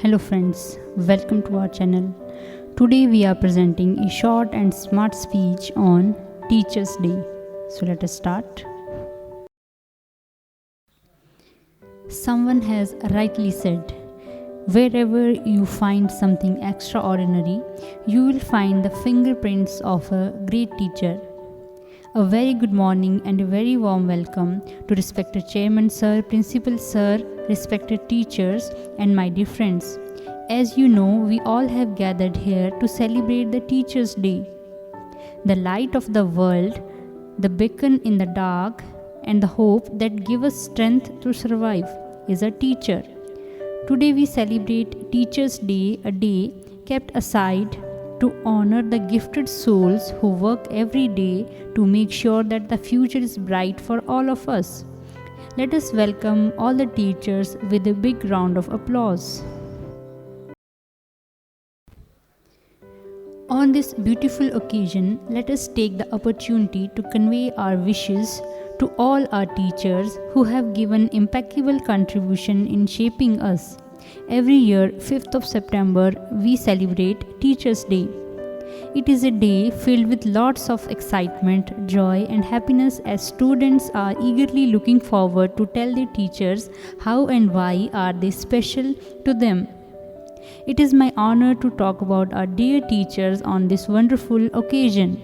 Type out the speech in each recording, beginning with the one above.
Hello friends, welcome to our channel. Today we are presenting a short and smart speech on Teachers Day. So let us start. Someone has rightly said, wherever you find something extraordinary, you will find the fingerprints of a great teacher. A very good morning and a very warm welcome to respected Chairman Sir, Principal Sir, respected teachers and my dear friends. As you know, we all have gathered here to celebrate the Teachers' Day. The light of the world, the beacon in the dark and the hope that gives us strength to survive is a teacher. Today we celebrate Teachers' Day, a day kept aside to honor the gifted souls who work every day to make sure that the future is bright for all of us. Let us welcome all the teachers with a big round of applause. On this beautiful occasion, let us take the opportunity to convey our wishes to all our teachers who have given impeccable contribution in shaping us. Every year, 5th of September, we celebrate Teachers' Day. It is a day filled with lots of excitement, joy and happiness as students are eagerly looking forward to tell their teachers how and why are they special to them. It is my honor to talk about our dear teachers on this wonderful occasion.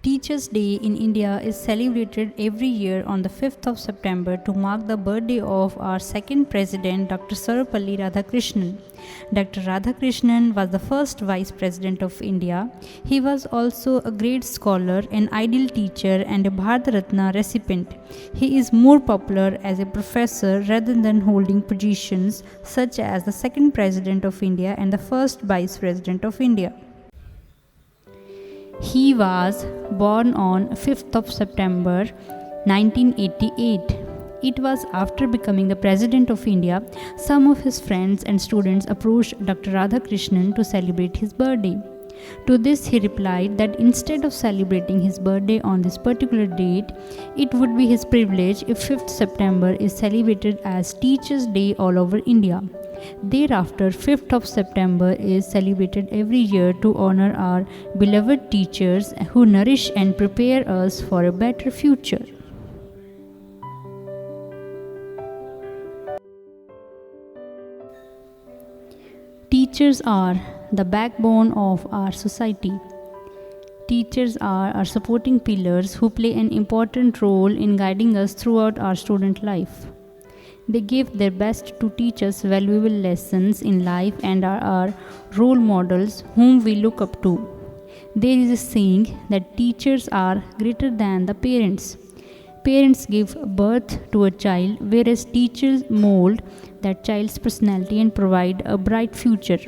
Teachers' Day in India is celebrated every year on the 5th of September to mark the birthday of our second president, Dr. Sarvepalli Radhakrishnan. Dr. Radhakrishnan was the first vice president of India. He was also a great scholar, an ideal teacher and a Bharat Ratna recipient. He is more popular as a professor rather than holding positions such as the second president of India and the first vice president of India. He was born on 5th of September 1988. It was after becoming the President of India, some of his friends and students approached Dr. Radhakrishnan to celebrate his birthday. To this he replied that instead of celebrating his birthday on this particular date, it would be his privilege if 5th September is celebrated as Teachers' Day all over India. Thereafter, 5th of September is celebrated every year to honor our beloved teachers who nourish and prepare us for a better future. Teachers are the backbone of our society. Teachers are our supporting pillars who play an important role in guiding us throughout our student life. They give their best to teach us valuable lessons in life and are our role models whom we look up to. There is a saying that teachers are greater than the parents. Parents give birth to a child, whereas teachers mold that child's personality and provide a bright future.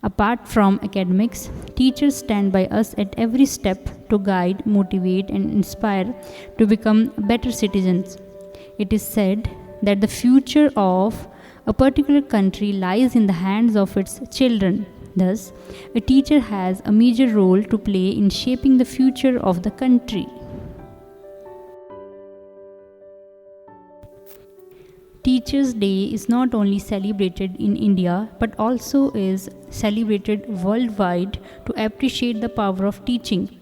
Apart from academics, teachers stand by us at every step to guide, motivate, and inspire to become better citizens. It is said that the future of a particular country lies in the hands of its children. Thus, a teacher has a major role to play in shaping the future of the country. Teachers' Day is not only celebrated in India but also is celebrated worldwide to appreciate the power of teaching.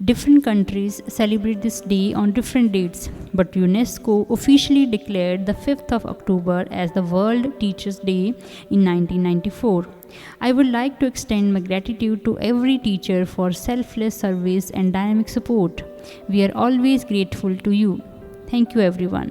Different countries celebrate this day on different dates, but UNESCO officially declared the 5th of October as the World Teachers' Day in 1994. I would like to extend my gratitude to every teacher for selfless service and dynamic support. We are always grateful to you. Thank you, everyone.